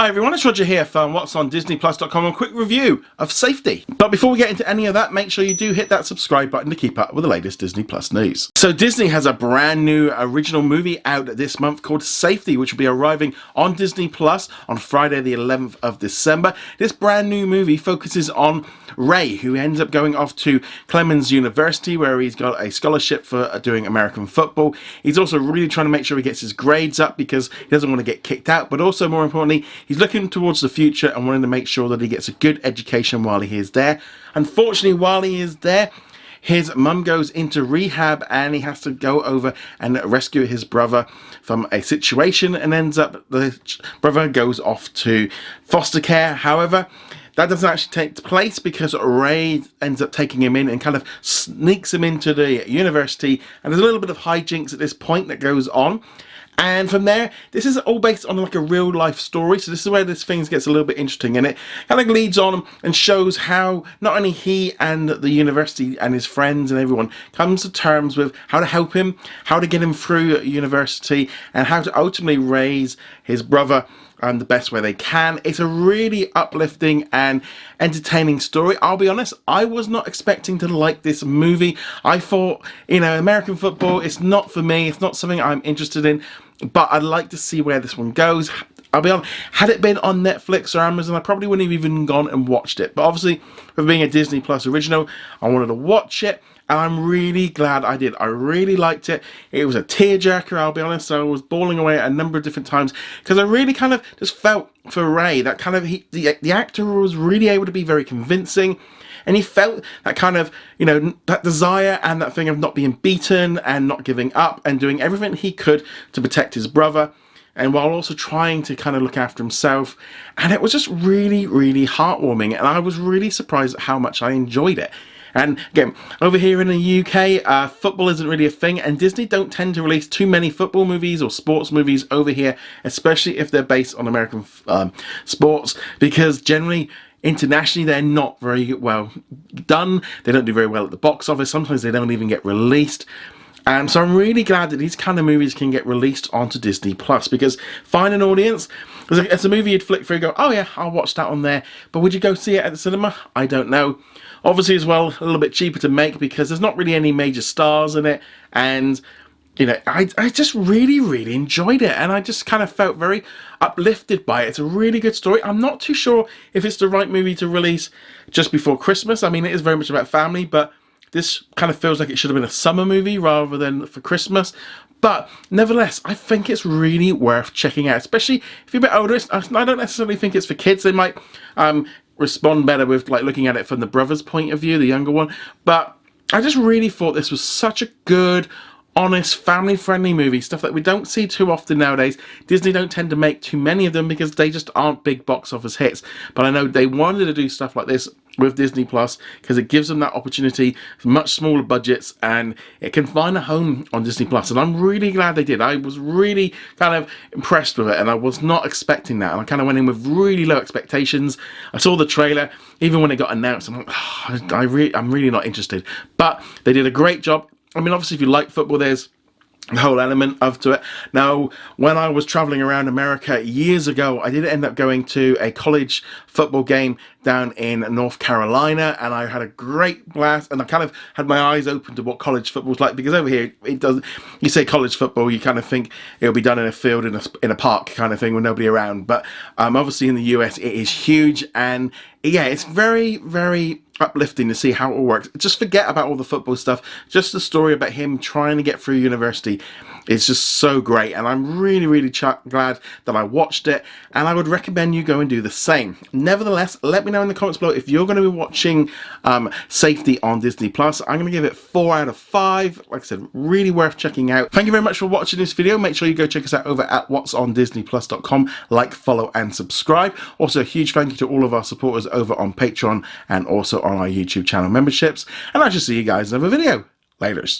Hi everyone, it's Roger here from What's on DisneyPlus.com and a quick review of Safety. But before we get into any of that, make sure you do hit that subscribe button to keep up with the latest Disney Plus news. So Disney has a brand new original movie out this month called Safety, which will be arriving on Disney Plus on Friday the 11th of December. This brand new movie focuses on Ray, who ends up going off to Clemens University where he's got a scholarship for doing American football. He's also really trying to make sure he gets his grades up because he doesn't want to get kicked out, but also more importantly, he's looking towards the future and wanting to make sure that he gets a good education while he is there. Unfortunately, while he is there, his mum goes into rehab and he has to go over and rescue his brother from a situation, and ends up the brother goes off to foster care. However, that doesn't actually take place because Ray ends up taking him in and kind of sneaks him into the university, and there's a little bit of hijinks at this point that goes on. And from there, this is all based on like a real life story, so this is where this thing gets a little bit interesting, and it kind of leads on and shows how not only he and the university and his friends and everyone comes to terms with how to help him, how to get him through university, and how to ultimately raise his brother the best way they can. It's a really uplifting and entertaining story. I'll be honest, I was not expecting to like this movie. I thought, you know, American football, it's not for me, it's not something I'm interested in, but I'd like to see where this one goes. I'll be honest, had it been on Netflix or Amazon, I probably wouldn't have even gone and watched it. But obviously, with being a Disney Plus original, I wanted to watch it, and I'm really glad I did. I really liked it. It was a tearjerker, I'll be honest. I was bawling away at a number of different times because I really kind of just felt for Ray that kind of the actor was really able to be very convincing. And he felt that kind of, you know, that desire and that thing of not being beaten and not giving up and doing everything he could to protect his brother, and while also trying to kind of look after himself. And it was just really, really heartwarming, and I was really surprised at how much I enjoyed it. And again, over here in the UK, football isn't really a thing, and Disney don't tend to release too many football movies or sports movies over here, especially if they're based on American sports, because generally, internationally, they're not very well done. They don't do very well at the box office. Sometimes they don't even get released. And so I'm really glad that these kind of movies can get released onto Disney Plus, because find an audience. It's a movie you'd flick through and go, oh yeah, I'll watch that on there. But would you go see it at the cinema? I don't know. Obviously as well, a little bit cheaper to make because there's not really any major stars in it. And, you know, I just really, really enjoyed it. And I just kind of felt very uplifted by it. It's a really good story. I'm not too sure if it's the right movie to release just before Christmas. I mean, it is very much about family, but this kind of feels like it should have been a summer movie rather than for Christmas. But nevertheless, I think it's really worth checking out, especially if you're a bit older. I don't necessarily think it's for kids. They might respond better with like looking at it from the brother's point of view, the younger one. But I just really thought this was such a good, honest, family-friendly movie, stuff that we don't see too often nowadays. Disney don't tend to make too many of them because they just aren't big box office hits. But I know they wanted to do stuff like this with Disney Plus because it gives them that opportunity for much smaller budgets, and it can find a home on Disney Plus. And I'm really glad they did. I was really kind of impressed with it, and I was not expecting that. And I kind of went in with really low expectations. I saw the trailer, even when it got announced, I'm like, oh, I'm really not interested. But they did a great job. I mean, obviously, if you like football, there's the whole element of to it. Now, when I was traveling around America years ago, I did end up going to a college football game down in North Carolina, and I had a great blast, and I kind of had my eyes open to what college football's like, because over here, it doesn't, you say college football, you kind of think it'll be done in a field, in a park kind of thing with nobody around, but obviously in the US, it is huge, and yeah, it's very, very uplifting to see how it all works. Just forget about all the football stuff. Just the story about him trying to get through university is just so great, and I'm really, really glad that I watched it, and I would recommend you go and do the same. Nevertheless, let me know in the comments below if you're going to be watching Safety on Disney Plus. I'm going to give it 4 out of 5. Like I said, really worth checking out. Thank you very much for watching this video. Make sure you go check us out over at whatsondisneyplus.com. Like, follow, and subscribe. Also, a huge thank you to all of our supporters over on Patreon and also on our YouTube channel memberships. And I shall see you guys in another video. Laters.